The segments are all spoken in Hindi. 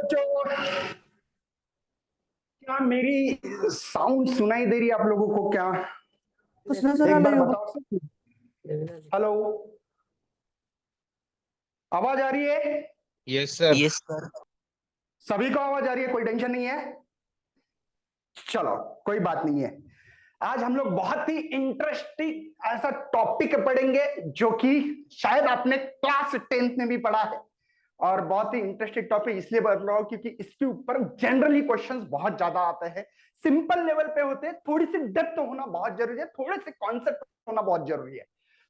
बच्चों, क्या मेरी साउंड सुनाई दे रही है आप लोगों को? क्या कुछ नजर आ एक बार रही होगा। बताओ। हेलो, आवाज आ रही है? Yes sir. Yes sir. सभी को आवाज आ रही है? कोई टेंशन नहीं है? चलो, कोई बात नहीं है। आज हम लोग बहुत ही इंटरेस्टिंग ऐसा टॉपिक पढ़ेंगे जो कि शायद आपने क्लास 10th में भी पढ़ा है। और बहुत ही इंटरेस्टिंग टॉपिक इसलिए पढ़ रहा हूं क्योंकि इसके ऊपर जनरली क्वेश्चंस बहुत ज्यादा आते हैं। सिंपल लेवल पे होते हैं, थोड़ी सी डेप्थ होना बहुत जरूरी है, थोड़े से कॉन्सेप्ट होना बहुत जरूरी है।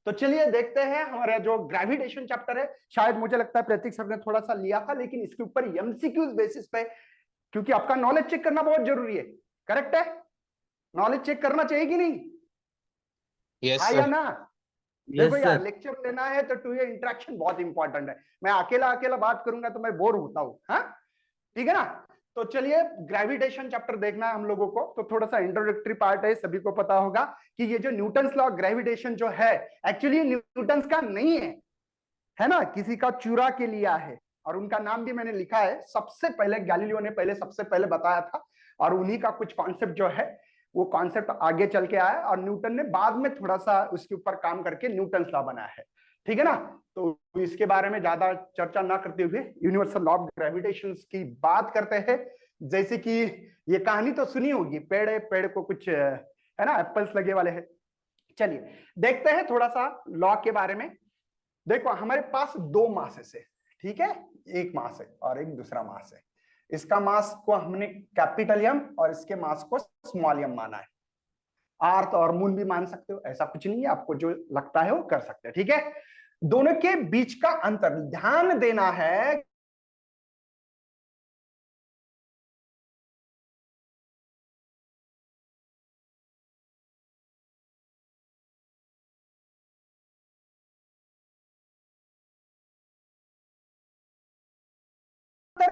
तो चलिए देखते हैं हमारा जो ग्रेविटेशन चैप्टर है। शायद मुझे लगता है प्रतीक सर ने थोड़ा सा लिया था, लेकिन इसके ऊपर एमसीक्यूज बेसिस पे, क्योंकि आपका नॉलेज चेक करना बहुत जरूरी है। करेक्ट है? नॉलेज चेक करना चाहिए कि नहीं? यस हाँ या सर। ना? यस देखो यार, सर। लेक्चर लेना है तो टू ये इंटरेक्शन बहुत इंपॉर्टेंट है। मैं अकेला अकेला बात करूंगा तो मैं बोर होता हूँ। हाँ, ठीक है ना? तो चलिए, ग्रेविटेशन चैप्टर देखना है हम लोगों को। तो थोड़ा सा इंट्रोडक्टरी पार्ट है, सभी को पता होगा कि ये जो न्यूटन्स लॉ ग्रेविटेशन जो है, एक्चुअली न्यूटन्स का नहीं है ना, किसी का चुरा के लिया है। और उनका नाम भी मैंने लिखा है। सबसे पहले गैलीलियो ने सबसे पहले बताया था, और उन्हीं का कुछ कॉन्सेप्ट जो है वो कॉन्सेप्ट आगे चल के आया, और न्यूटन ने बाद में थोड़ा सा उसके ऊपर काम करके न्यूटन्स लॉ बनाया है। ठीक है ना? तो इसके बारे में ज्यादा चर्चा ना करते हुए यूनिवर्सल लॉ ऑफ ग्रेविटेशन की बात करते हैं। जैसे कि ये कहानी तो सुनी होगी, पेड़ को कुछ है ना, एप्पल्स लगे वाले हैं। चलिए देखते हैं थोड़ा सा लॉ के बारे में। देखो, हमारे पास दो मासेस है, ठीक है? एक मास है और एक दूसरा मास है। इसका मास को हमने कैपिटल एम और इसके मास को स्मॉल एम माना है। अर्थ और मून भी मान सकते हो, ऐसा कुछ नहीं है, आपको जो लगता है वो कर सकते हैं। ठीक है? दोनों के बीच का अंतर ध्यान देना है।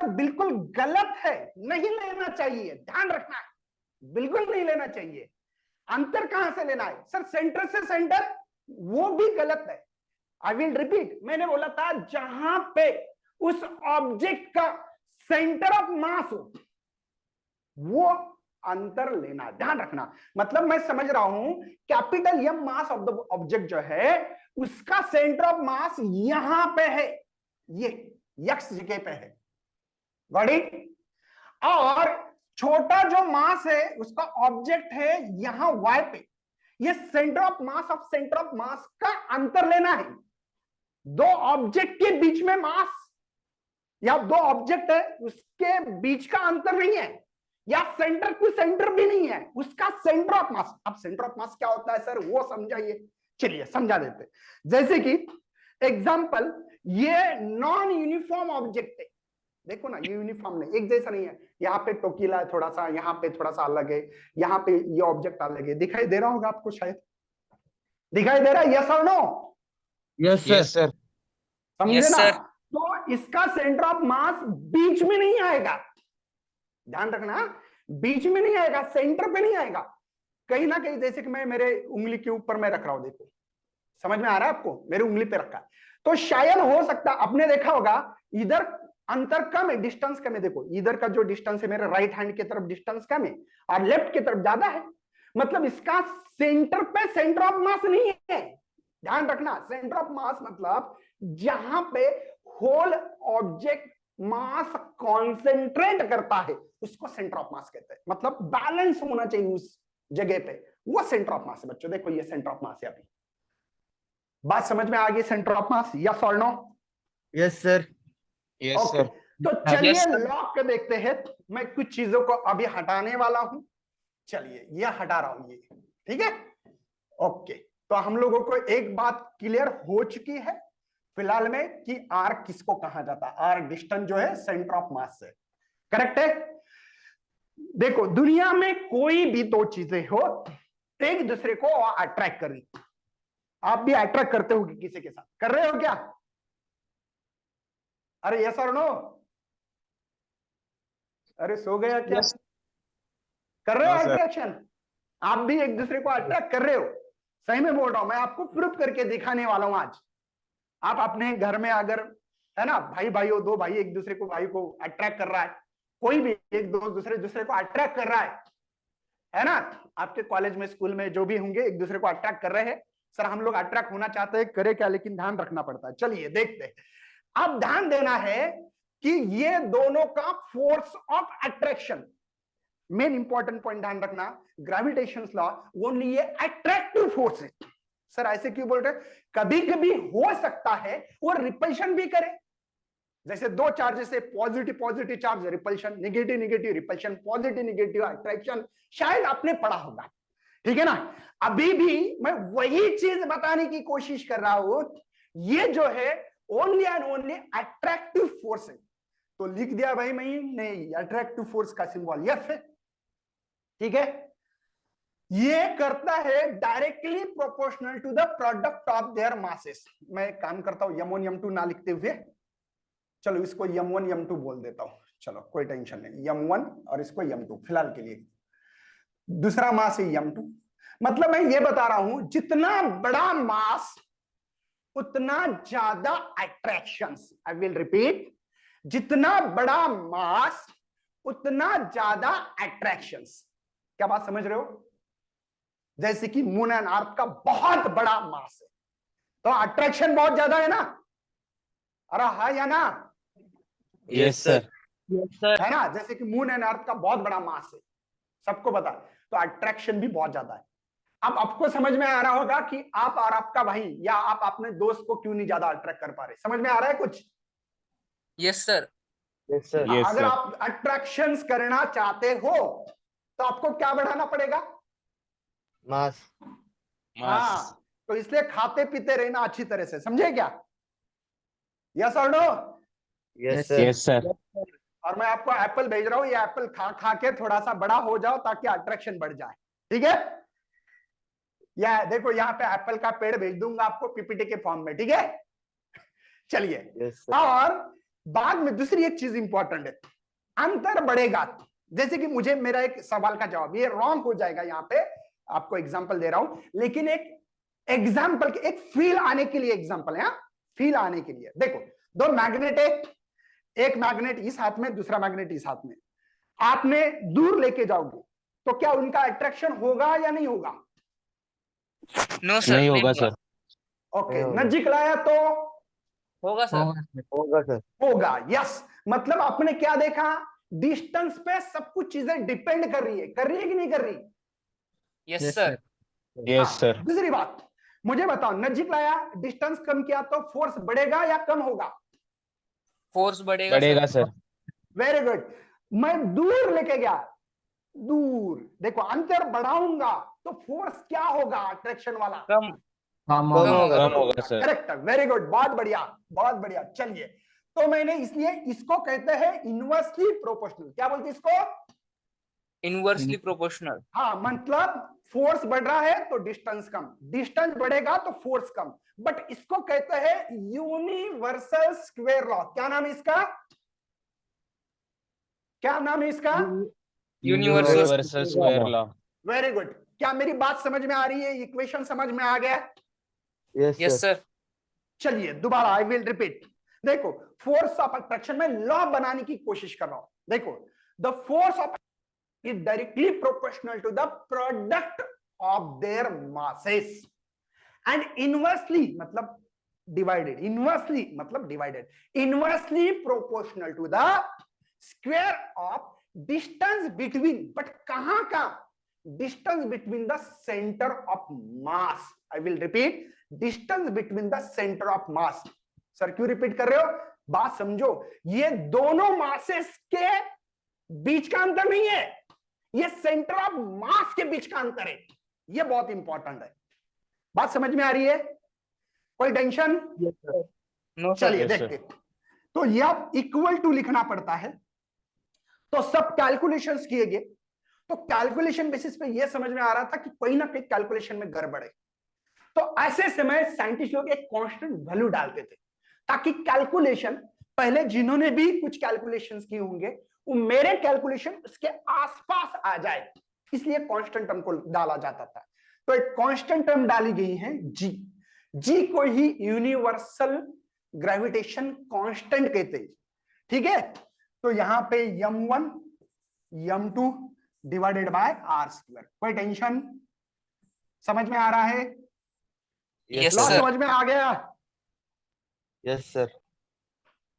बिल्कुल गलत है, नहीं लेना चाहिए, ध्यान रखना है, बिल्कुल नहीं लेना चाहिए। अंतर कहां से लेना है सर? सेंटर से सेंटर, वो भी गलत है। आई विल रिपीट, मैंने बोला था जहां पे उस ऑब्जेक्ट का सेंटर ऑफ मास हो वो अंतर लेना, ध्यान रखना। मतलब मैं समझ रहा हूं, capital M mass of the object जो है उसका सेंटर ऑफ मास यहां पे है, ये यक्स जगह पे है, गॉट इट? और छोटा जो मास है उसका ऑब्जेक्ट है यहां वाई पे। ये सेंटर ऑफ मास का अंतर लेना है। दो ऑब्जेक्ट के बीच में मास, या दो ऑब्जेक्ट है उसके बीच का अंतर नहीं है, या सेंटर टू सेंटर भी नहीं है, उसका सेंटर ऑफ मास। अब सेंटर ऑफ मास क्या होता है सर, वो समझाइए। चलिए समझा देते। जैसे कि एग्जांपल, ये नॉन यूनिफॉर्म ऑब्जेक्ट है। देखो ना, ये यूनिफॉर्म नहीं, एक जैसा नहीं है। यहाँ पे टोकीला है थोड़ा सा, यहाँ पे थोड़ा सा अलग है, यहाँ पे ये ऑब्जेक्ट अलग है। दिखाई दे रहा होगा आपको, शायद दिखाई दे रहा है? यस और no? Yes yes sir. Sir. समझे यस ना? सर। तो इसका सेंटर ऑफ मास बीच में नहीं आएगा, ध्यान रखना, बीच में नहीं आएगा, सेंटर पे नहीं आएगा, कहीं ना कहीं। जैसे कि मैं मेरे उंगली के ऊपर मैं रख रहा हूं, देखो समझ में आ रहा है आपको? मेरी उंगली पे रखा है, तो शायद हो सकता, आपने देखा होगा इधर अंतर कम है, डिस्टेंस कम है। देखो इधर का जो डिस्टेंस है मेरे राइट हैंड की तरफ डिस्टेंस कम है, और लेफ्ट की तरफ ज्यादा है। मतलब इसका सेंटर पे सेंटर ऑफ मास नहीं है, ध्यान रखना। सेंटर ऑफ मास मतलब जहां पे होल ऑब्जेक्ट मास कॉन्सेंट्रेट करता है उसको सेंटर ऑफ मास कहते हैं। मतलब बैलेंस होना चाहिए उस जगह पे, वो सेंटर ऑफ मास है। बच्चों देखो, ये सेंटर ऑफ मास है। अभी बात समझ में आ गई? सेंटर ऑफ मास, यस और no? Yes sir. Yes okay, sir. तो चलिए Yes, sir. लॉक के देखते हैं। मैं कुछ चीजों को अभी हटाने वाला हूं। चलिए ये हटा रहा हूं, ये ठीक है? ओके, तो हम लोगों को एक बात क्लियर हो चुकी है फिलहाल में कि आर किसको कहा जाता है। आर डिस्टेंस जो है सेंटर ऑफ मास से, करेक्ट है? देखो दुनिया में कोई भी दो चीजें हो, एक दूसरे को अट्रैक्ट कर रही, आप भी अट्रैक्ट करते हो किसी के साथ, कर रहे हो क्या? अरे यस और नो? अरे सो गया क्या? यस। कर रहे हो हाँ सर। अट्रैक्शन? आप भी एक दूसरे को अट्रैक्ट कर रहे हो। सही में बोल रहा हूं, मैं आपको प्रूफ करके दिखाने वाला हूं आज। आप अपने घर में अगर है ना, भाई भाई हो, दो भाई एक दूसरे को भाई को अट्रैक्ट कर रहा है, कोई भी एक दो दूसरे दूसरे को अट्रैक्ट कर रहा है ना। आपके कॉलेज में स्कूल में जो भी होंगे एक दूसरे को अट्रैक्ट कर रहे हैं। सर हम लोग अट्रैक्ट होना चाहते हैं, करे क्या, लेकिन ध्यान रखना पड़ता है। चलिए देखते हैं। अब ध्यान देना है कि ये दोनों का force of attraction, main important point ध्यान रखना, ग्रेविटेशन लॉ ओनली ये अट्रैक्टिव फोर्स है। सर ऐसे क्यों बोल रहे, कभी कभी हो सकता है वो रिपल्शन भी करे, जैसे दो चार्जेस है, positive positive charge repulsion, negative negative repulsion, positive negative attraction, शायद आपने पढ़ा होगा, ठीक है ना। अभी भी मैं वही चीज बताने की कोशिश कर रहा हूं, ये जो है only and only attractive force है। तो लिख दिया भाई मैं, नहीं अट्रैक्टिव फोर्स का सिंबल यस है, ठीक है। ये करता है directly proportional to the product of their masses. मैं काम करता हूं m1 m2 ना लिखते हुए, चलो इसको m1 m2 बोल देता हूं, चलो कोई टेंशन नहीं, m1 और इसको m2 फिलहाल के लिए। दूसरा मास है m2, मतलब मैं ये बता रहा हूं जितना बड़ा मास उतना ज्यादा अट्रैक्शंस। आई विल रिपीट, जितना बड़ा मास उतना ज्यादा अट्रैक्शंस। क्या बात समझ रहे हो? जैसे कि मून एंड अर्थ का बहुत बड़ा मास है तो अट्रैक्शन बहुत ज्यादा है ना, अरे है या ना? Yes sir. है ना, जैसे कि मून एंड अर्थ का बहुत बड़ा मास है, सबको पता है, तो अट्रैक्शन भी बहुत ज्यादा है। अब आपको समझ में आ रहा होगा कि आप और आपका भाई या आप अपने दोस्त को क्यों नहीं ज्यादा अट्रैक्ट कर पा रहे। समझ में आ रहा है कुछ? Yes sir. Yes sir. Yes, अगर sir. आप अट्रैक्शंस करना चाहते हो तो आपको क्या बढ़ाना पड़ेगा? मास। हाँ, तो इसलिए खाते पीते रहना अच्छी तरह से, समझे क्या? यस और no? Yes sir. Yes sir. और मैं आपको एप्पल भेज रहा हूं, ये एप्पल खा खा के थोड़ा सा बड़ा हो जाओ ताकि अट्रैक्शन बढ़ जाए, ठीक है। या देखो यहाँ पे एप्पल का पेड़ भेज दूंगा आपको पीपीटी के फॉर्म में, ठीक है। चलिए, यस सर। और बाद में दूसरी एक चीज इंपॉर्टेंट है, अंतर बढ़ेगा। जैसे कि मुझे मेरा एक सवाल का जवाब, ये रॉन्ग हो जाएगा, यहाँ पे आपको एग्जांपल दे रहा हूं, लेकिन एक एग्जांपल के, एक फील आने के लिए एग्जांपल है, फील आने के लिए। देखो दो मैग्नेट है, एक मैग्नेट इस हाथ में, दूसरा मैग्नेट इस हाथ में, आपने दूर लेके जाओगे तो क्या उनका अट्रैक्शन होगा या नहीं होगा? नो सर, नहीं होगा सर। ओके, नहीं होगा। नजीक लाया तो होगा सर। होगा सर। होगा, यस। मतलब आपने क्या देखा, डिस्टेंस पे सब कुछ चीजें डिपेंड कर रही है कि नहीं कर रही? Yes sir. यस हाँ, सर। दूसरी बात मुझे बताओ, नजीक लाया, डिस्टेंस कम किया तो फोर्स बढ़ेगा या कम होगा? फोर्स बढ़ेगा बढ़ेगा सर। सर। Very good. मैं दूर लेके गया, दूर, देखो अंतर बढ़ाऊंगा तो फोर्स क्या होगा, अट्रैक्शन वाला? कम कम होगा। होगा। कम होगा सर। करेक्ट, वेरी गुड, बहुत बढ़िया बहुत बढ़िया। चलिए, तो मैंने इसलिए इसको कहते हैं इनवर्सली प्रोपोर्शनल। क्या बोलते हैं इसको? Inversely proportional. हाँ, मतलब फोर्स बढ़ रहा है तो डिस्टेंस कम, डिस्टेंस बढ़ेगा तो फोर्स कम, बट इसको कहते हैं यूनिवर्सल स्क्वायर लॉ। क्या नाम है इसका? क्या नाम है इसका? Universal universal square law. Very good. क्या मेरी बात समझ में आ रही है? इक्वेशन समझ में आ गया? Yes yes sir. सर। चलिए दोबारा, आई विल रिपीट। देखो, फोर्स ऑफ अट्रैक्शन में लॉ बनाने की कोशिश कर रहा हूं। देखो, the force of is directly proportional to the product of their masses and inversely मतलब divided, inversely मतलब divided, inversely proportional to the square of distance between, but कहां का? distance between the center of mass. I will repeat, distance between the center of mass. Sir क्यों रिपीट कर रहे हो? बात समझो, ये दोनों मासेस के बीच का अंतर नहीं है, ये सेंटर ऑफ मास के बीच का अंतर है। ये बहुत इंपॉर्टेंट है। बात समझ में आ रही है? कोई टेंशन? No sir. चलिए Yes, sir. देखते। तो ये आप इक्वल टू लिखना पड़ता है, तो सब कैलकुलेशंस किए गए, तो कैलकुलेशन बेसिस पे ये समझ में आ रहा था कि कोई ना कोई कैलकुलेशन में गड़बड़ है। तो ऐसे समय साइंटिस्ट लोग एक कांस्टेंट वैल्यू डालते थे ताकि कैलकुलेशन, पहले जिन्होंने भी कुछ कैलकुलेशंस किए होंगे वो मेरे कैलकुलेशन उसके आसपास आ जाए, इसलिए कांस्टेंट टर्म को डाला जाता था। तो एक कांस्टेंट टर्म डाली गई है जी, जी को ही यूनिवर्सल ग्रेविटेशन कांस्टेंट कहते हैं, ठीक है। तो यहाँ पे m1 m2 divided by R square. कोई टेंशन, समझ में आ रहा है? Yes, law sir. समझ में आ गया? Yes, sir.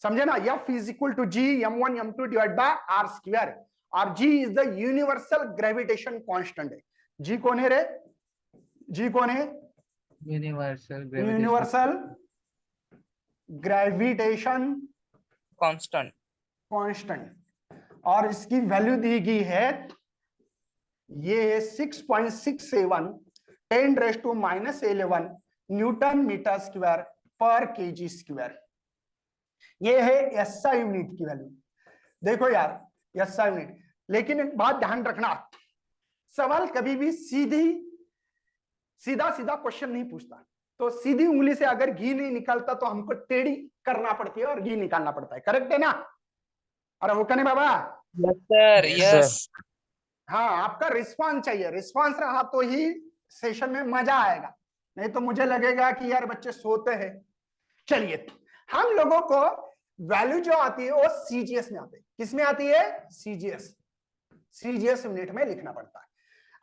समझे ना? F is equal to G m1 m2 divide by R square, और g is the universal gravitation constant है। g कौन है रे? g कौन है? Universal gravitation Constant. कांस्टेंट, और इसकी वैल्यू दी गई है, ये 6.67 10⁻⁻11 न्यूटन मीटर स्क्वायर पर केजी स्क्वायर। ये है एसआई यूनिट की वैल्यू। देखो यार, एसआई यूनिट, लेकिन एक बात ध्यान रखना, सवाल कभी भी सीधा क्वेश्चन नहीं पूछता। तो सीधी उंगली से अगर घी नहीं निकालता तो हमको टेढ़ी करना पड़ती है और घी निकालना पड़ता है। करेक्ट है ना? अरे वो कहने बाबा, Yes, sir. Yes, Yes. हाँ, आपका रिस्पांस चाहिए। रिस्पांस रहा तो ही सेशन में मजा आएगा, नहीं तो मुझे लगेगा कि यार बच्चे सोते हैं। चलिए, हम लोगों को वैल्यू जो आती है वो सीजीएस में आती है। किसमें आती है? सीजीएस यूनिट में लिखना पड़ता है।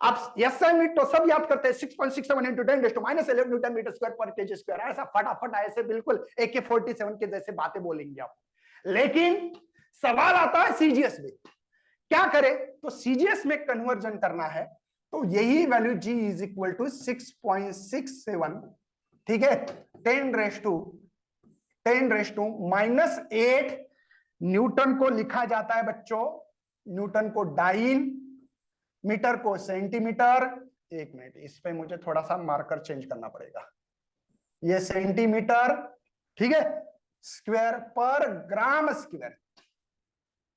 आप एसआई यूनिट तो सब याद करते हैं, 6.67 × 10⁻11 न्यूटन मीटर स्क्वायर पर केजी स्क्वायर। ऐसा फटाफट ऐसे बिल्कुल AK-47 के जैसे बातें बोलेंगे आप। लेकिन सवाल आता है सीजीएस में, क्या करें? तो सीजीएस में कन्वर्जन करना है, तो यही value g is equal to 6.67, ठीक है, 10⁻⁻8 न्यूटन को लिखा जाता है बच्चों, न्यूटन को डाइन, मीटर को सेंटीमीटर। एक मिनट, इस पे मुझे थोड़ा सा मार्कर चेंज करना पड़ेगा। ये सेंटीमीटर, ठीक है, स्क्वायर पर ग्राम स्क्वायर,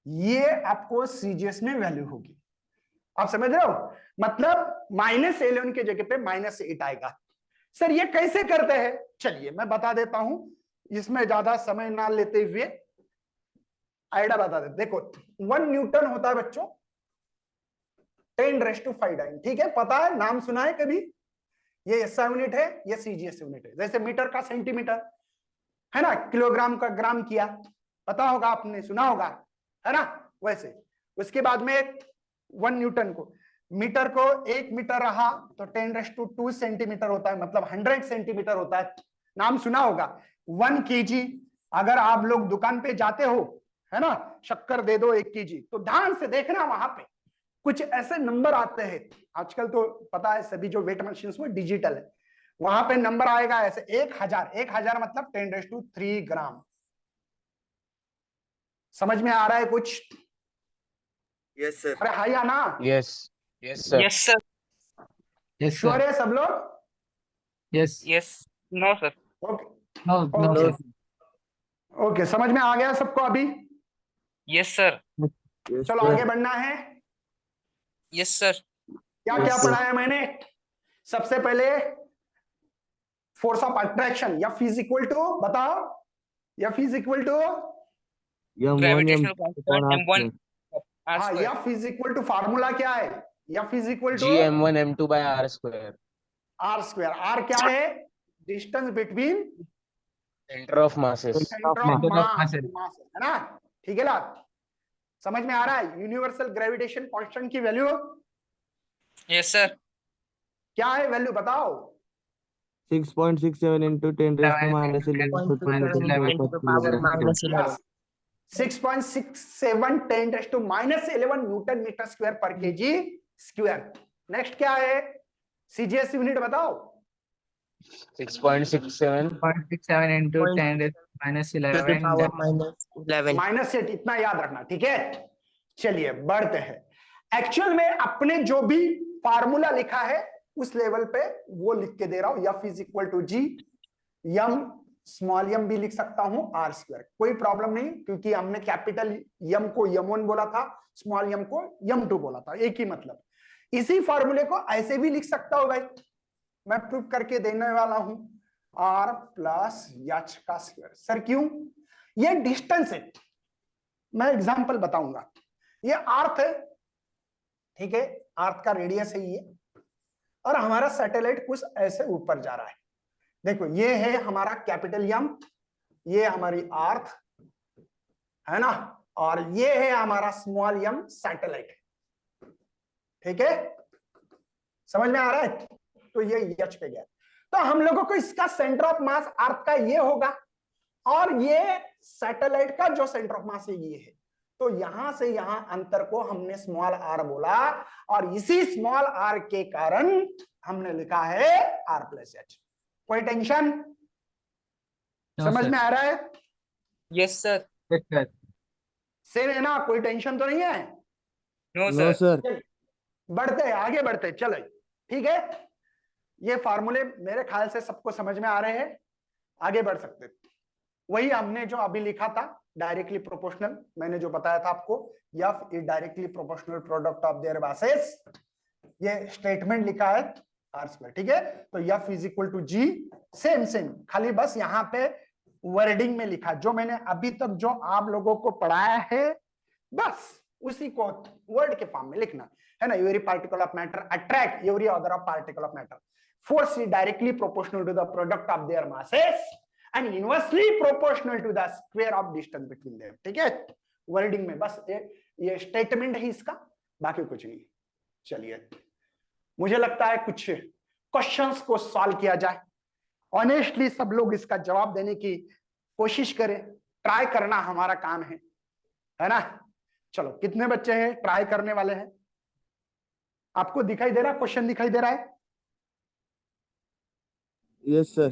ये आपको सीजीएस में वैल्यू होगी। आप समझ रहे हो? मतलब -11 के जगह पे -8 आएगा। सर ये कैसे करते हैं? चलिए मैं बता देता हूं, इसमें ज्यादा समय ना लेते हुए आइडिया बता देते। देखो, 1 न्यूटन होता है बच्चों 10⁵ डाइन, ठीक है, पता है, नाम सुना है कभी? ये एसआई यूनिट है, ये सीजीएस यूनिट है। जैसे मीटर का सेंटीमीटर है ना, किलोग्राम का ग्राम किया, पता होगा, आपने सुना होगा, है ना? वैसे उसके बाद में 1 न्यूटन को, मीटर को 1 मीटर रहा तो 10⁻² सेंटीमीटर होता है, मतलब 100 सेंटीमीटर होता है। नाम सुना होगा। 1 केजी, अगर आप लोग दुकान पे जाते हो, है ना, शक्कर दे दो 1 केजी, तो ध्यान से देखना, वहां पे कुछ ऐसे नंबर आते हैं। आजकल तो पता है सभी जो वेट मशीन वो डिजिटल है, वहां पे नंबर आएगा ऐसे 1000 मतलब 10⁻³ ग्राम। समझ में आ रहा है कुछ? Yes, sir. अरे हाँ या ना? Yes. Yes, sir. Yes, sir. Yes, sure sir. है सब लोग? Yes. Yes. No, sir. Okay No, no, Okay. sir. Okay, समझ में आ गया सबको अभी? Yes, sir. Yes, चलो sir. आगे बढ़ना है। Yes, sir. क्या Yes, क्या sir. पढ़ाया मैंने? सबसे पहले force of attraction, F is equal to, बताओ, F is equal to, M1, Gravitational M2 constant upon M1 R R हाँ, square. F is equal to, formula क्या है? F is equal to G m1 m2 by r square. R square. R क्या है? Distance between Center of masses. Centre of Center of mass, mass. है ना? ठीक है ना? समझ में आ रहा है? यूनिवर्सल ग्रेविटेशन कांस्टेंट की वैल्यू Yes, sir. क्या है? वैल्यू बताओ। 6.67 into 10⁻11 into the power minus 11. 6.67 10⁻11 Newton metre square पर केजी स्क्वायर। नेक्स्ट क्या है? सीजीएस यूनिट बताओ। 6.67. 0.67 into 10 minus to the 11. power minus 11. -8, इतना याद रखना, ठीक है? चलिए बढ़ते हैं। एक्चुअल में अपने जो भी फार्मूला लिखा है उस लेवल पे वो लिख के दे रहा हूं। F is equal to G, m small m भी लिख सकता हूं, आर स्क्वायर, कोई प्रॉब्लम नहीं, क्योंकि हमने कैपिटल यम को m1 बोला था, स्मॉल यम को m2 बोला था, एक ही मतलब। इसी फार्मूले को ऐसे भी लिख सकता हूं भाई, मैं प्रूव करके देने वाला हूं, r प्लस h का स्क्वायर। सर क्यों? ये डिस्टेंस है, मैं एग्जांपल बताऊंगा। ये अर्थ है, ठीक है, अर्थ का रेडियस है ये, और हमारा सैटेलाइट कुछ ऐसे ऊपर जा रहा है। देखो ये है हमारा कैपिटल यम, ये हमारी अर्थ है ना, और ये है हमारा स्मॉल यम सैटेलाइट। ठीक है, समझ में आ रहा है? तो ये यच पे गया। तो हम लोगों को इसका सेंटर ऑफ मास अर्थ का ये होगा, और ये सैटेलाइट का जो सेंटर ऑफ मास है ये है। तो यहां से यहां अंतर को हमने स्मॉल आर बोला, और इसी स्मॉल आर के कारण हमने लिखा है आर प्लस एच। कोई टेंशन? समझ में आ रहा है? Yes sir. Yes, sir. Same है ना? कोई टेंशन तो नहीं है? No no sir. सर। बढ़ते आगे बढ़ते चलो, ठीक है। ये फार्मूले मेरे ख्याल से सबको समझ में आ रहे हैं, आगे बढ़ सकते। वही हमने जो अभी लिखा था डायरेक्टली प्रोपोर्शनल, मैंने जो बताया था आपको, F is directly proportional product of their masses, ये स्टेटमेंट लिखा है आर स्क्वायर। ठीक है, तो F is equal to G, same same, खाली बस यहाँ पे वर्डिंग में लिखा जो मैंने अभी तक जो आप लोगों को पढ़ाया है, बस उसी को वर्ड के फॉर्म में लिखना है ना। Every particle of matter attract every other of particle of matter, force is directly proportional to the product of their masses and inversely proportional to the square of distance between them. ठीक है, वर्डिंग में बस ये स्टेटमेंट है इसका, बाकी कुछ नहीं। चलिए, मुझे लगता है कुछ क्वेश्चंस को सॉल्व किया जाए। ऑनेस्टली सब लोग इसका जवाब देने की कोशिश करें, ट्राई करना हमारा काम है ना। चलो, कितने बच्चे हैं ट्राई करने वाले हैं? आपको दिखाई दे रहा है, क्वेश्चन दिखाई दे रहा है? Yes sir.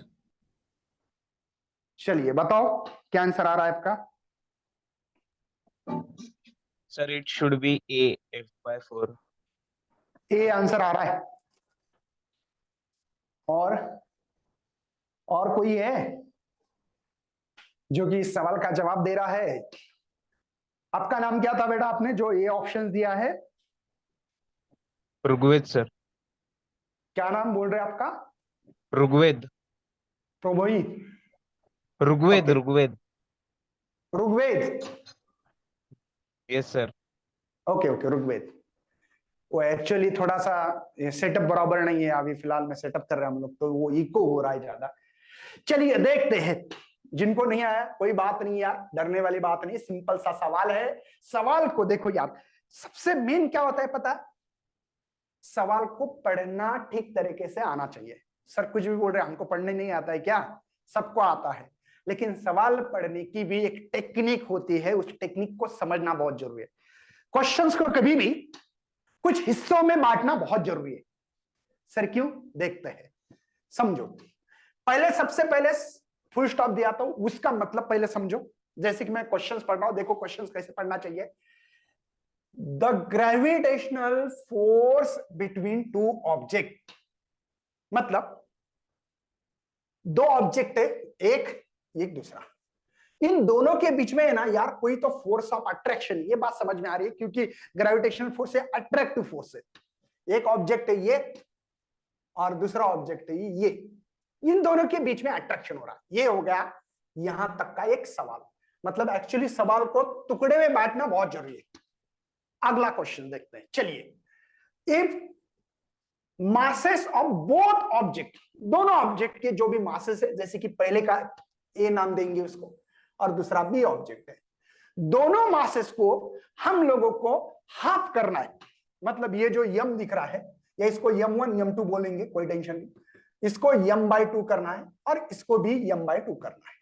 चलिए बताओ क्या आंसर आ रहा है आपका? Sir it should be A F by 4। A answer आ रहा है। और कोई है जो कि इस सवाल का जवाब दे रहा है? आपका नाम क्या था बेटा, आपने जो ए ऑप्शन दिया है? ऋग्वेद सर। क्या नाम बोल रहे हैं आपका? ऋग्वेद। प्रोभोई? Rigved Okay. Rigved. Rigved? Yes sir. Okay okay, Rigved. वो एक्चुअली थोड़ा सा सेटअप बराबर नहीं है, अभी फिलहाल में सेटअप कर रहे हैं हम लोग, तो वो इको हो रहा है ज्यादा। चलिए देखते हैं, जिनको नहीं आया कोई बात नहीं यार, डरने वाली बात नहीं, सिंपल सा सवाल है। सवाल को देखो यार, सबसे मेन क्या होता है पता है? सवाल को पढ़ना ठीक तरीके से आना चाहिए। सर कुछ भी बोल रहे हैं, हमको पढ़ने नहीं आता है क्या? सबको आता है, लेकिन सवाल पढ़ने की भी एक टेक्निक होती है, उस टेक्निक को समझना बहुत जरूरी है। क्वेश्चंस को कभी भी कुछ हिस्सों में बांटना बहुत जरूरी है। सर क्यों? देखते हैं, समझो। पहले सबसे पहले फुल स्टॉप दिया था, उसका मतलब पहले समझो। जैसे कि मैं क्वेश्चंस पढ़ रहा हूं, देखो क्वेश्चंस कैसे पढ़ना चाहिए। The gravitational force between two object, मतलब दो ऑब्जेक्ट है, एक दूसरा, इन दोनों के बीच में है ना यार कोई तो फोर्स ऑफ अट्रैक्शन, ये बात समझ में आ रही है, क्योंकि ग्रेविटेशनल फोर्स है, अट्रैक्टिव फोर्स है। एक ऑब्जेक्ट है ये और दूसरा ऑब्जेक्ट है ये, इन दोनों के बीच में अट्रैक्शन हो रहा है। ये हो गया यहां तक का एक सवाल। मतलब एक्चुअली सवाल को टुकड़े में बांटना बहुत जरूरी है। अगला क्वेश्चन देखते हैं। चलिए, if masses of both object, दोनों ऑब्जेक्ट के जो भी मासेस है, जैसे कि पहले का ए नाम देंगे उसको और दूसरा बी ऑब्जेक्ट है, दोनों मासेस को हम लोगों को हाफ करना है। मतलब ये जो यम दिख रहा है, या इसको यम1 यम2 बोलेंगे, कोई टेंशन नहीं, इसको m/2 करना है और इसको भी m/2 करना है।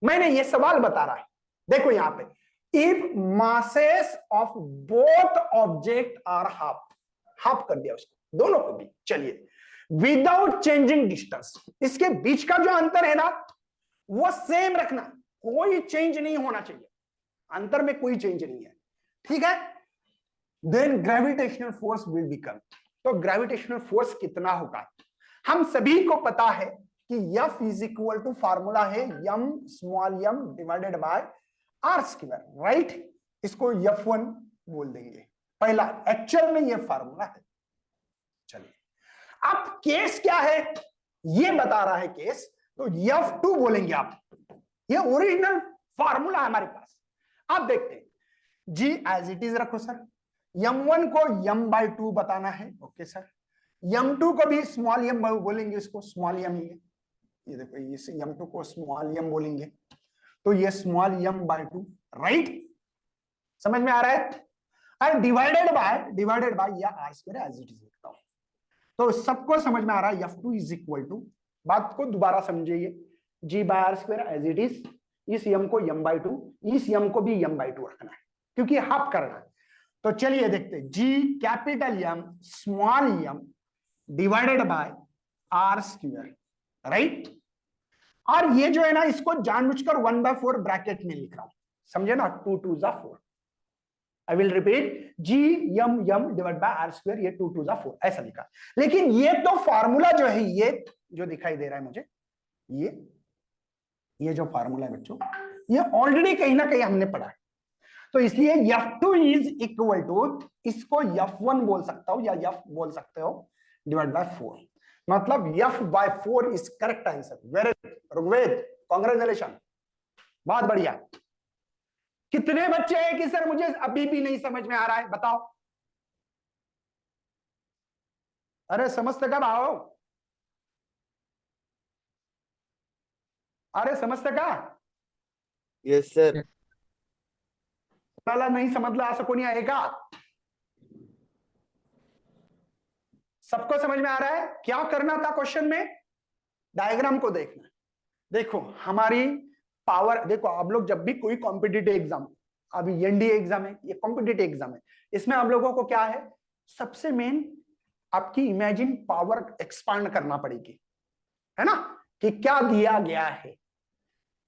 मैंने ये सवाल बता रहा है, देखो यहां पे, if masses of both object are half कर दिया उसको, दोनों को भी। चलिए, विदाउट चेंजिंग डिस्टेंस, इसके बीच का जो अंतर है ना वो सेम रखना, कोई चेंज नहीं होना चाहिए, अंतर में कोई चेंज नहीं है, ठीक है। Then gravitational force will become, तो ग्रेविटेशनल फोर्स कितना होगा? हम सभी को पता है कि F is equal to formula है m small m divided by r square, right. इसको F1 बोल देंगे, पहला एक्चुअल में ये फार्मूला है। चलिए, अब केस क्या है ये बता रहा है केस, तो F2 बोलेंगे आप, ये ओरिजिनल फार्मूला है हमारे पास। अब देखते हैं, G एज इट इज रखो सर, m1 को m/2 बताना है, ओके सर। m2 को भी स्मॉल m बोलेंगे, इसको स्मॉल m ही है, ये देखो, इस m2 को स्मॉल m बोलेंगे। तो ये स्मॉल m बाय 2, राइट? समझ में आ रहा है? और डिवाइडेड बाय या R square as it is लिखता हूं। तो सबको समझ में आ रहा है F2 इज इक्वल टू, बात को दोबारा समझिए, g by R square as it is, इस m को m बाय 2, इस m को भी m बाय 2 रखना है क्योंकि हाफ करना है। तो चलिए देखते हैं, g capital M small m divided by R square, right? और ये जो है ना, इसको जानबूझकर 1/4 ब्रैकेट में लिख रहा हूं, समझे ना, 2 2 जा 4। I will repeat, g m divide by R square, ये 2 2 जा 4 ऐसा लिखा। लेकिन ये तो फॉर्मूला जो है, ये जो दिखाई दे रहा है मुझे, ये जो फॉर्मूला है बच्चों, ये ऑलरेडी कहीं ना कहीं हमने पढ़ा है। तो इसलिए F2 इज इक्वल टू, इसको F1 बोल सकता हूं या F बोल सकते हो, डिवाइड बाय 4, मतलब F by 4 is correct answer. Very Rugved, congratulation, बहुत बढ़िया। कितने बच्चे हैं कि सर मुझे अभी भी नहीं समझ में आ रहा है, बताओ? अरे समझते कब आओ? अरे समझते का? Yes sir. मला नहीं समझला असं कोणी आहे का? सबको समझ में आ रहा है? क्या करना था क्वेश्चन में? डायग्राम को देखना। देखो हमारी पावर, देखो आप लोग जब भी कोई कॉम्पिटिटिव एग्जाम, अभी एनडीए एग्जाम है, ये कॉम्पिटिटिव एग्जाम है, इसमें आप लोगों को क्या है, सबसे मेन आपकी इमेजिन पावर एक्सपांड करना पड़ेगी, है ना, कि क्या दिया गया है,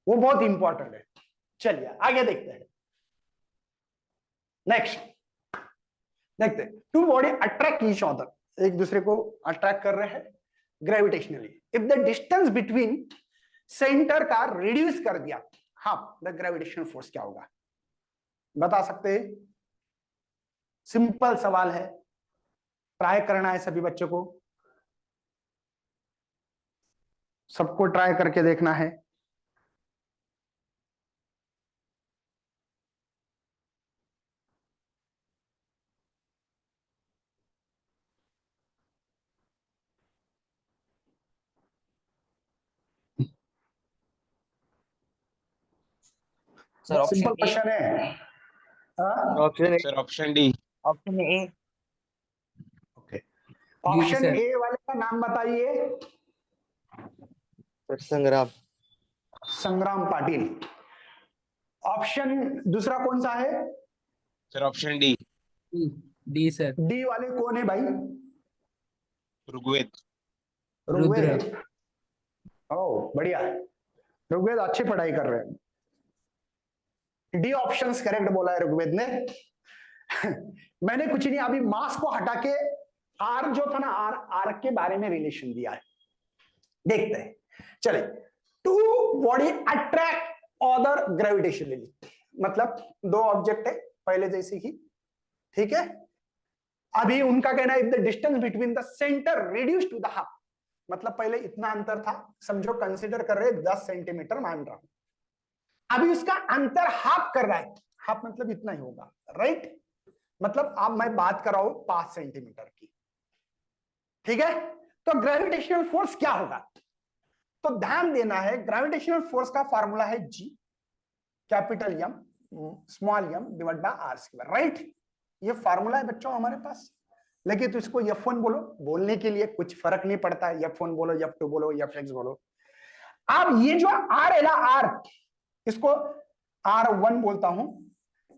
वो बहुत इंपॉर्टेंट है। चलिए आगे देखते हैं। नेक्स्ट देखते हैं, two body attract each other, एक दूसरे को अट्रैक्ट कर रहे हैं gravitationally. If the distance between centre का रिड्यूस कर दिया, हाँ, द ग्रेविटेशनल फोर्स क्या होगा, बता सकते हैं? सिंपल सवाल है, ट्राई करना है सभी बच्चों को, सबको ट्राई करके देखना है। सर सिंपल ऑप्शन क्वेश्चन है। Option A. Sir, option D. Option A. Okay, option sir. ए वाले का नाम बताइए। सर संग्राम। संग्राम पाटिल। ऑप्शन दूसरा कौन सा है? Sir, option D. D sir. D वाले कौन है भाई? Rugved. ऋग्वेद। ओ बढ़िया, ऋग्वेद अच्छी पढ़ाई कर रहे हैं। डी ऑप्शंस करेक्ट बोला है ऋग्वेद ने। मैंने कुछ नहीं, अभी मास को हटा के आर जो था ना, आर के बारे में रिलेशन दिया है, देखते हैं। चले, two body attract other gravitationally, मतलब दो ऑब्जेक्ट है पहले जैसे ही, ठीक है। अभी उनका कहना है, if the distance between the centre reduce to the half, मतलब पहले इतना अंतर था, समझो कंसीडर कर रहे 10 सेंटीमीटर मान रहा हूं, अभी उसका अंतर हाफ कर रहा है, हाफ मतलब इतना ही होगा, राइट? मतलब अब मैं बात कर रहा हूं 5 सेंटीमीटर की, ठीक है। तो ग्रेविटेशनल फोर्स क्या होगा? तो ध्यान देना है, ग्रेविटेशनल फोर्स का फॉर्मूला है G capital M small m divide by R square, right? ये फॉर्मूला है बच्चों हमारे पास। लेकिन तो इसको F1 बोलो, बोलने के लिए कुछ फर्क नहीं पड़ता है, F1 बोलो, F2 बोलो, F6 बोलो। अब ये जो R है ना, R, इसको R1 बोलता हूं,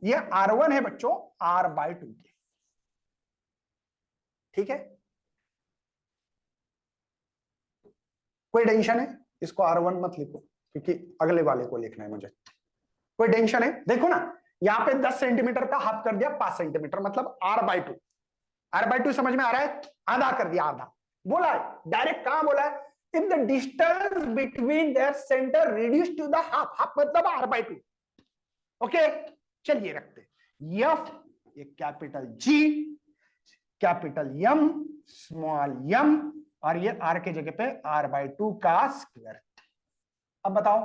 ये R1 है बच्चों R/2 के, ठीक है। कोई टेंशन है? इसको R1 मत लिखो क्योंकि अगले वाले को लिखना है मुझे। कोई टेंशन है? देखो ना, यहां पे 10 सेंटीमीटर का हाफ कर दिया 5 सेंटीमीटर, मतलब R/2। R/2 समझ में आ रहा है? आधा कर दिया, आधा बोला है डायरेक्ट। कहां बोला है? If the distance between their centre reduce to the half, half मतलब R/2। ओके, चलिए रखते F, ये capital G capital M small m, और ये R के जगह पे R/2 का स्क्वायर। अब बताओ,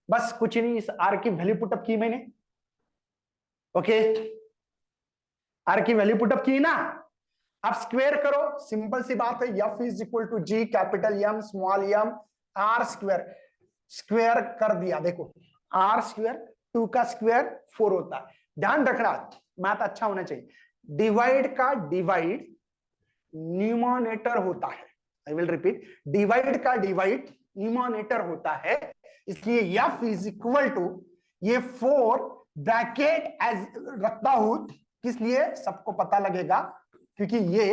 बस कुछ नहीं, इस R की वैल्यू पुटअप की मैंने, ओके, R की वैल्यू पुटअप की ना, अब स्क्वायर करो, सिंपल सी बात है, F is equal to G capital M small m R square. Square कर दिया, देखो r स्क्वायर 2 का स्क्वायर 4 होता है। ध्यान रखना, मैथ अच्छा होना चाहिए। डिवाइड का डिवाइड न्यूमरेटर होता है। आई विल रिपीट, डिवाइड का डिवाइड न्यूमरेटर होता है, इसलिए f इज इक्वल टू ये 4 ब्रैकेट एज रखता हूं, किस लिए सबको पता लगेगा, क्योंकि ये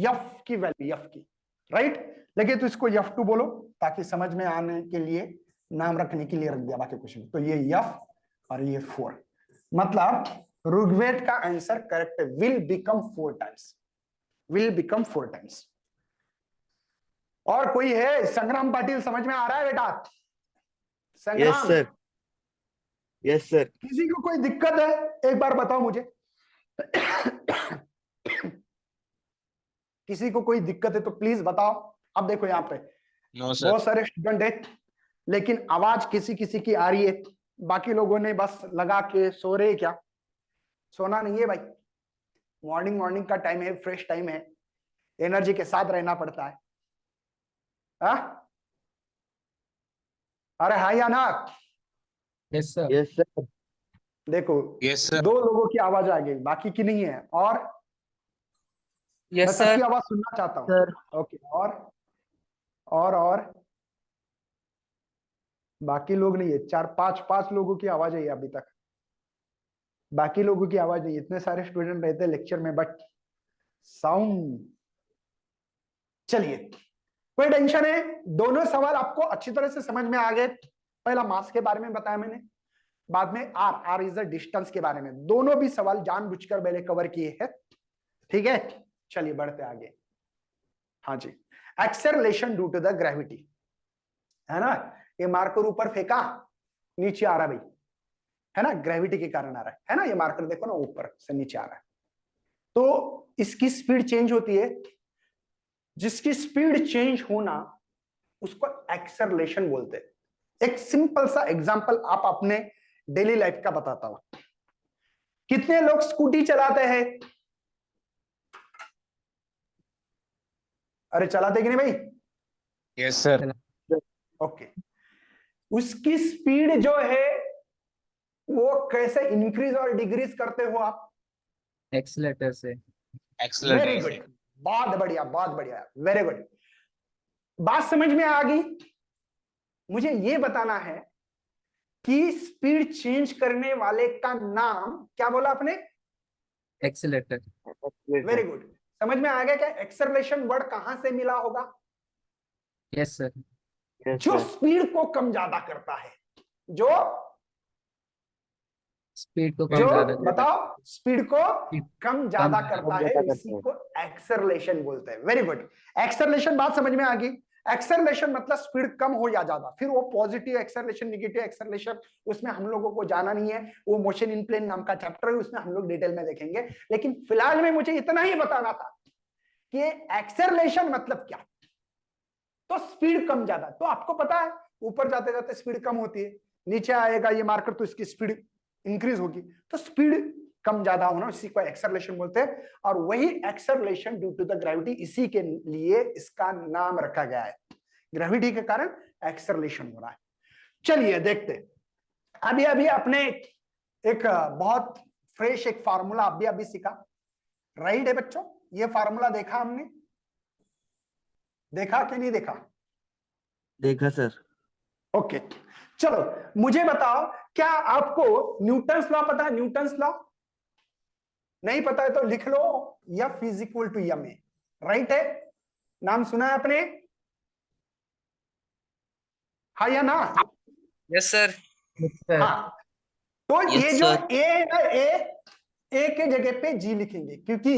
f की वैल्यू f की, राइट। लगे तो इसको f2 बोलो ताकि समझ में आने के लिए, नाम रखने के लिए रख दिया, बाकी कुछ नहीं। तो ये f और ये 4, मतलब ऋग्वेद का आंसर करेक्ट है, will become 4 times, will become 4 times. और कोई है? संग्राम पाटिल, समझ में आ रहा है बेटा? यस संग्राम, सर, यस सर। किसी को कोई दिक्कत है एक बार बताओ मुझे। किसी को कोई दिक्कत है तो प्लीज बताओ। अब देखो यहाँ पे No, sir. बहुत सारे स्टूडेंट है, लेकिन आवाज किसी किसी की आ रही है, बाकी लोगों ने बस लगा के सो रहे। क्या सोना नहीं है भाई, मॉर्निंग मॉर्निंग का टाइम है, फ्रेश टाइम है, एनर्जी के साथ रहना पड़ता है। हा? अरे हाँ या ना? Yes, sir. Yes sir. देखो Yes, sir. 2 लोगों की आवाज आ गई, बाकी की नहीं है। और मैं Yes, सबकी sir. आवाज सुनना चाहता हूँ। सर ओके, और बाकी लोग नहीं है। 4-5 लोगों की आवाज है अभी तक, बाकी लोगों की आवाज नहीं। इतने सारे स्टूडेंट रहते हैं लेक्चर में, बट साउंड। चलिए, कोई टेंशन है? दोनों सवाल आपको अच्छी तरह से समझ में आ गए। पहला मास के बारे में बताया मैंने, बाद में आर इज द डिस्टेंस के बारे में। दोनों भी सवाल जानबूझकर मैंने कवर किए हैं, ठीक है। चलिए बढ़ते आगे। हाँ जी, acceleration due to the gravity, है ना। ये मार्कर ऊपर फेंका, नीचे आ रहा भाई, है ना, ग्रेविटी के कारण आ रहा है ना। ये मार्कर देखो ना, ऊपर से नीचे आ रहा है, तो इसकी स्पीड चेंज होती है। जिसकी स्पीड चेंज होना उसको एक्सेलरेशन बोलते हैं। एक सिंपल सा एग्जांपल आप अपने डेली लाइफ का बताता हूं। कितने लोग स्कूटी चलाते हैं? अरे चलाते कि नहीं भाई? Yes, sir. ओके, उसकी स्पीड जो है वो कैसे इंक्रीज और डिक्रीज करते हो आप? Accelerator से. Accelerator. वेरी गुड, बहुत बढ़िया, बहुत बढ़िया, वेरी गुड। बात समझ में आ गई। मुझे ये बताना है कि स्पीड चेंज करने वाले का नाम क्या बोला आपने? Accelerator. वेरी गुड, समझ में आ गया क्या? एक्सेलरेशन वर्ड कहां से मिला होगा? Yes, sir. जो स्पीड को कम ज्यादा करता है, जो Speed को कम जो ज्यादा करता बताओ, स्पीड को कम ज्यादा कम करता है, ज्यादा इसी करता को एक्सेलरेशन बोलते हैं। वेरी गुड, एक्सेलरेशन बात समझ में आ गई। एक्सेलरेशन मतलब स्पीड कम हो या ज्यादा। फिर वो पॉजिटिव एक्सेलरेशन, नेगेटिव एक्सेलरेशन, उसमें हम लोगों को जाना नहीं है। वो मोशन इन प्लेन नाम का चैप्टर है, उसमें हम लोग डिटेल में देखेंगे। लेकिन फिलहाल में मुझे इतना ही बताना था कि एक्सेलरेशन मतलब क्या। तो स्पीड कम ज्यादा, तो आपको पता है ऊपर जाते जाते स्पीड कम होती है, नीचे आएगा ये मार्कर तो इसकी स्पीड इंक्रीज होगी। तो स्पीड कम ज्यादा होना, इसी को एक्सेलरेशन बोलते हैं। और वही acceleration due to the gravity, इसी के लिए इसका नाम रखा गया है। ग्रेविटी के कारण एक्सेलरेशन हो रहा है। चलिए देखते, अभी अभी अपने एक बहुत फ्रेश एक फार्मूला अभी सीखा, राइट है बच्चों? ये फार्मूला देखा हमने, देखा कि नहीं देखा? देखा सर। ओके, चलो मुझे बताओ, क्या आपको न्यूटन्स लॉ पता है? न्यूटन्स लॉ नहीं पता है तो लिख लो, F is equal to M A, right है? नाम सुना है आपने? हाँ या ना? Yes, sir. है. हाँ, तो Yes, ये जो sir. ए है ना, ए के जगह पे जी लिखेंगे, क्योंकि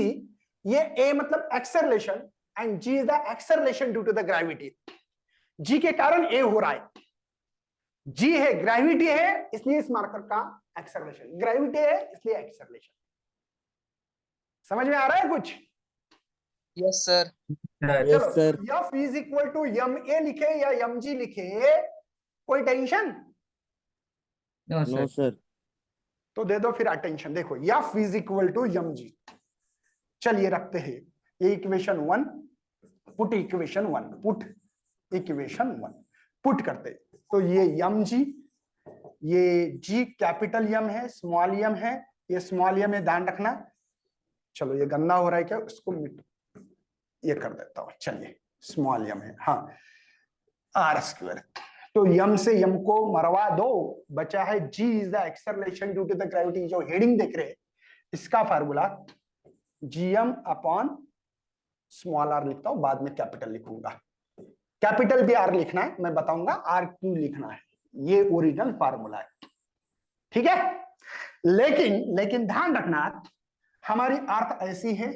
ये ए मतलब acceleration and G is the acceleration due to the gravity. G के कारण ए हो रहा है, जी है, ग्रेविटी है, इसलिए इस मार्कर का एक्सेलरेशन, ग्रेविटी है इसलिए एक्सेलरेशन। समझ में आ रहा है कुछ? Yes, sir. Yes sir. F is equal to M A लिखे या एम जी लिखे, कोई tension? No, no sir. Sir. तो दे दो फिर अटेंशन। देखो F is equal to M G. चलिए रखते हैं ये equation 1, put equation 1, put equation 1 put करते। तो ये यम जी, ये जी कैपिटल यम है, स्मॉल यम है, ये स्मॉल यम है, ध्यान रखना। चलो ये गंदा हो रहा है क्या, इसको ये कर देता हूं, चलिए स्मॉल यम है, हाँ आर स्क्वायर। तो यम से यम को मरवा दो, बचा है G is the acceleration due to the gravity. जो हेडिंग देख रहे हैं इसका formula GM upon small R लिखता हूं, बाद में कैपिटल लिखूंगा। कैपिटल भी आर लिखना है, मैं बताऊंगा आर क्यों लिखना है, ये ओरिजिनल फार्मूला है, ठीक है। लेकिन ध्यान रखना हमारी अर्थ ऐसी है,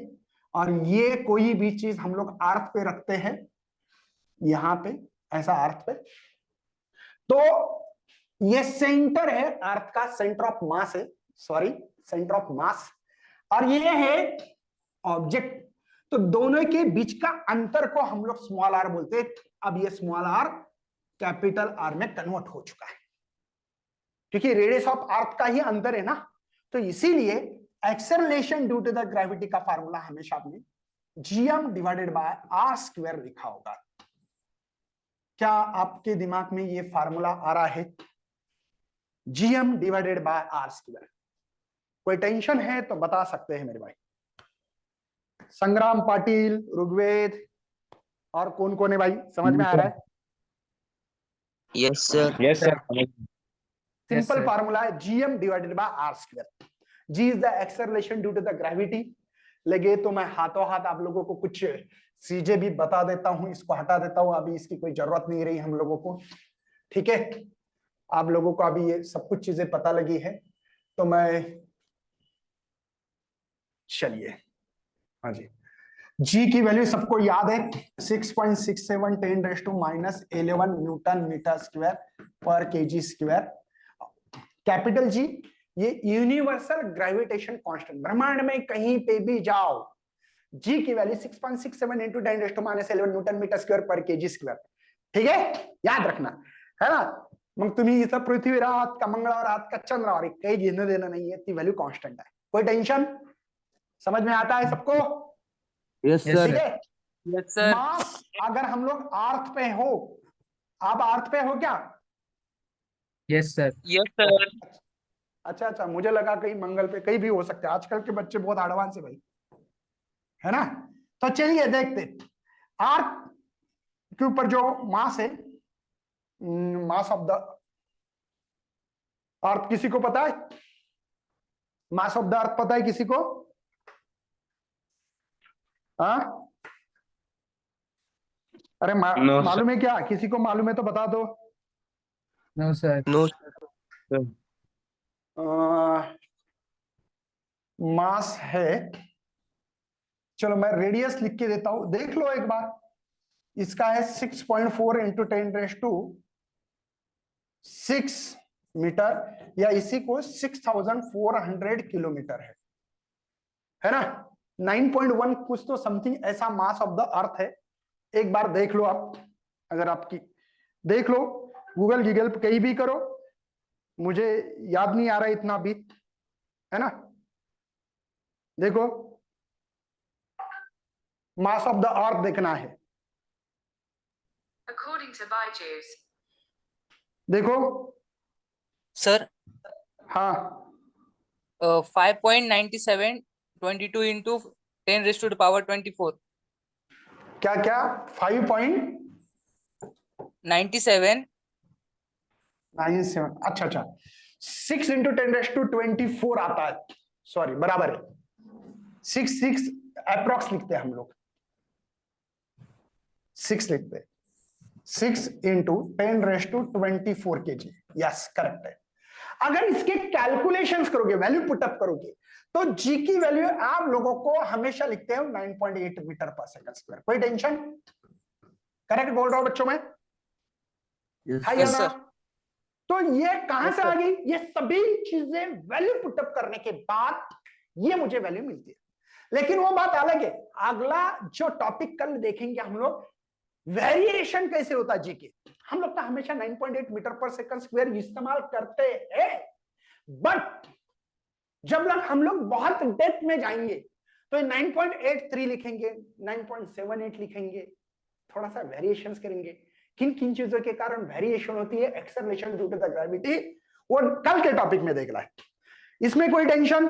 और ये कोई भी चीज हम लोग अर्थ पे रखते हैं, यहां पे ऐसा अर्थ पे, तो ये सेंटर है अर्थ का, सेंटर ऑफ मास है, सॉरी सेंटर ऑफ मास, और ये है ऑब्जेक्ट। तो दोनों के बीच का अंतर को हम लोग स्मॉल आर बोलते हैं। अब ये स्मॉल आर कैपिटल आर में कन्वर्ट हो चुका है, क्योंकि रेडियस ऑफ अर्थ का ही अंतर है ना। तो इसीलिए acceleration due to the gravity का फार्मूला हमेशा आपने GM divided by R square लिखा होगा। क्या आपके दिमाग में ये फार्मूला आ रहा है, GM divided by R square? कोई टेंशन है तो बता सकते हैं मेरे भाई। संग्राम पाटिल, ऋग्वेद और कौन कौन है भाई, समझ में आ रहा है? Yes sir. Yes, sir. Simple sir. Formula है GM divided by R square. G is the acceleration due to the gravity. लगे तो मैं हाथों हाथ आप लोगों को कुछ चीजें भी बता देता हूं, इसको हटा देता हूं, अभी इसकी कोई जरूरत नहीं रही हम लोगों को, ठीक है। आप लोगों को अभी ये सब कुछ चीजें पता लगी है, तो मैं चलिए, हाँ जी, जी की वैल्यू सबको याद है 6.67 10⁻⁻11 न्यूटन मीटर स्क्वायर पर केजी स्क्वायर। कैपिटल जी ये यूनिवर्सल ग्रेविटेशन कांस्टेंट, ब्रह्मांड में कहीं पे भी जाओ जी की वैल्यू 6.67 × 10⁻11 न्यूटन मीटर स्क्वायर पर केजी स्क्वायर, ठीक है, याद रखना है ना। मग तुम्ही इथं पृथ्वी राहत का मंगळावर राहत का चंद्रावर, काही घेणं देणं नाहीये, ती वैल्यू कांस्टेंट है। कोई टेंशन, समझ में आता है सबको? यस ठीक सर। है। Yes sir. मास अगर हम लोग अर्थ पे हो, आप अर्थ पे हो क्या? Yes sir. Yes sir. अच्छा अच्छा, मुझे लगा कहीं मंगल पे, कहीं भी हो सकता है, आजकल के बच्चे बहुत एडवांस है भाई, है ना। तो चलिए देखते, अर्थ के ऊपर जो मास है, मास ऑफ द अर्थ, किसी को पता है? मास ऑफ द अर्थ पता है किसी को? हाँ, अरे No, मालूम है क्या? किसी को मालूम है तो बता दो। No sir. नो। मास है, चलो मैं रेडियस लिख के देता हूं, देख लो एक बार। इसका है 6.4 × 10⁻6 मीटर, या इसी को 6400 किलोमीटर है ना। 9.1 कुछ तो समथिंग ऐसा मास ऑफ द अर्थ है। एक बार देख लो आप, अगर आपकी देख लो, गूगल गीगल पे कहीं भी करो, मुझे याद नहीं आ रहा है इतना भी, है ना। देखो मास ऑफ द अर्थ देखना है, According to Byju's, देखो, सर हाँ 5.97 22 into 10⁻²⁴ क्या क्या 5.97, 97 अच्छा अच्छा, 6 × 10⁻24 आता है, सॉरी बराबर है 6 अप्रोक्स लिखते हैं हम लोग, 6 लिखते हैं, 6 × 10⁻24 kg, यस करेक्ट है। अगर इसके कैलकुलेशंस करोगे, वैल्यू पुटअप करोगे, तो जी की वैल्यू आप लोगों को हमेशा लिखते हो 9.8 मीटर पर सेकंड स्क्वायर। कोई टेंशन? करेक्ट बोल रहा हूं बच्चों में? यस है या Yes, ना? sir. तो ये कहां Yes, से sir. आ गई? ये सभी चीजें वैल्यू पुटअप करने के बाद ये मुझे वैल्यू मिलती है। लेकिन वो बात अलग है, अगला जो टॉपिक कल देखेंगे हम लोग, वेरिएशन कैसे होता है जी के। हम लोग तो हमेशा 9.8 मीटर पर सेकंड स्क्वायर इस्तेमाल करते हैं, बट जब हम लोग बहुत डेप्थ में जाएंगे तो 9.83 लिखेंगे, 9.78 लिखेंगे, थोड़ा सा वेरिएशंस करेंगे, किन किन चीजों के कारण वेरिएशन होती है acceleration due to the gravity, वो कल के टॉपिक में देखना है। इसमें कोई tension?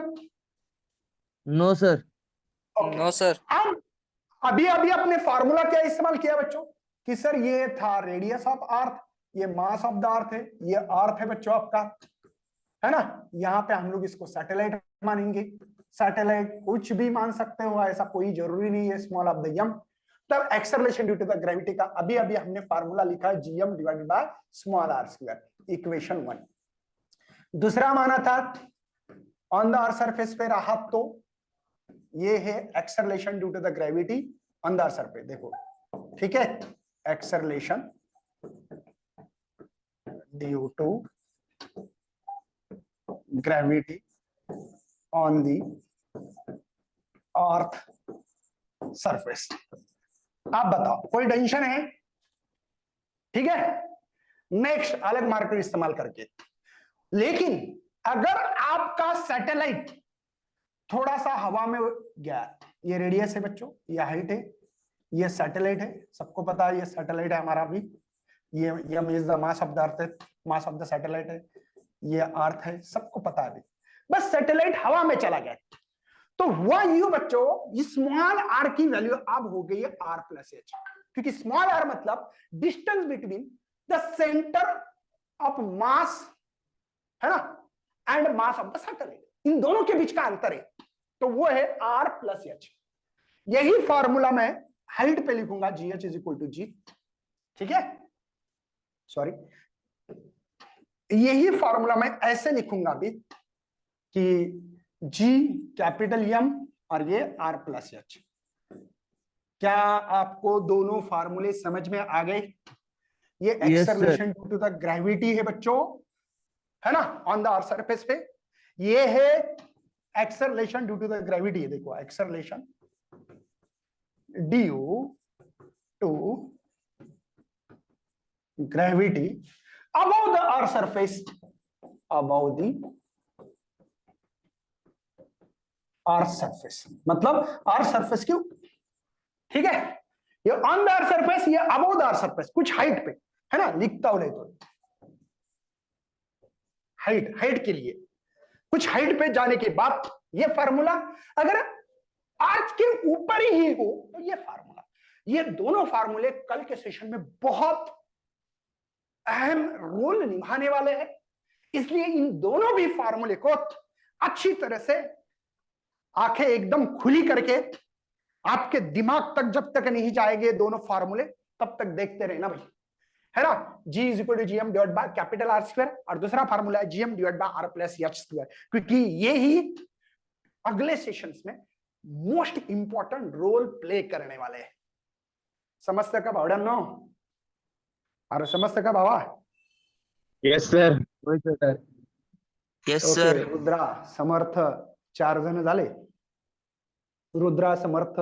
No sir. No sir. हम अभी अभी अपने फार्मूला क्या इस्तेमाल किया बच्चों कि सर ये था रेडियस ऑफ अर्थ, ये मास ऑफ द अर्थ है, ये अर्थ है बच्चों आपका, है ना। यहाँ पे हम लोग इसको सैटेलाइट मानेंगे, सैटेलाइट कुछ भी मान सकते हो, ऐसा कोई जरूरी नहीं है, स्मॉल ऑफ द यम। तब acceleration due to the gravity का अभी अभी हमने फार्मूला लिखा है GM divided by small R square, equation 1। दूसरा माना था ऑन द अर्थ सरफेस पे रहा तो ये है acceleration due to the gravity on the earth surface, देखो ठीक है, acceleration due to gravity on the earth surface. आप बताओ कोई टेंशन है? ठीक है, नेक्स्ट अलग मार्कर इस्तेमाल करके। लेकिन अगर आपका सैटेलाइट थोड़ा सा हवा में गया, ये रेडियस है बच्चों, ये हाइट है, ये सैटेलाइट है, सबको पता है ये सैटेलाइट है हमारा भी, ये means the mass of the earth है, मास ऑफ द सैटेलाइट है, ये अर्थ है, सबको पता है। बस सैटेलाइट हवा में चला गया तो हुआ यू बच्चों, स्मॉल आर की वैल्यू अब हो गई है आर प्लस एच, क्योंकि स्मॉल आर मतलब distance between the centre of mass, है ना, and mass of the satellite, इन दोनों के बीच का अंतर है, तो वो है आर प्लस एच। यही फॉर्मूला मैं हाइट पे लिखूंगा, G H is equal to G, ठीक है, सॉरी, यही फॉर्मूला मैं ऐसे लिखूंगा अभी कि जी कैपिटल एम और ये आर प्लस एच। क्या आपको दोनों फार्मूले समझ में आ गए? ये acceleration due to the gravity है बच्चों, है ना, ऑन द अर्थ सरफेस पे, ये है acceleration due to the gravity है, देखो acceleration due to gravity above the earth surface, above the earth surface, मतलब earth surface क्यों, ठीक है, ये on the earth surface, ये above the earth surface, कुछ हाइट पे, है ना, लिखता हूं नहीं तो हाइट के लिए कुछ हाइट पे जाने के बाद ये फार्मूला, अगर आज के ऊपर ही हो तो ये फार्मूला, ये दोनों फार्मूले कल के सेशन में बहुत अहम रोल निभाने वाले हैं, इसलिए इन दोनों भी फार्मूले को अच्छी तरह से आंखें एकदम खुली करके आपके दिमाग तक जब तक नहीं जाएंगे दोनों फार्मूले, तब तक देखते रहना भाई, है ना। G is equal to GM divide by capital R square, और दूसरा फार्मूला है GM divide by R plus H square, क्योंकि ये ही अगले सेशंस में मोस्ट इंपॉर्टेंट रोल प्ले करने वाले हैं। समझते का भावड्यांनो? अरे समजतं का भावा? Yes, sir. Yes okay, sir. Rudra Samarth 4 जण झाले, रुद्रा समर्थ,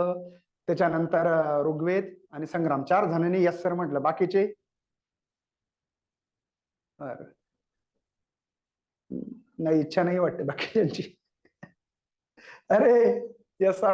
त्याच्यानंतर ऋग्वेद आणि संग्राम, 4 जणांनी यस सर म्हटलं, बाकीचे नाही, इच्छा नाही वाटते बाकीच्यांची। अरे यस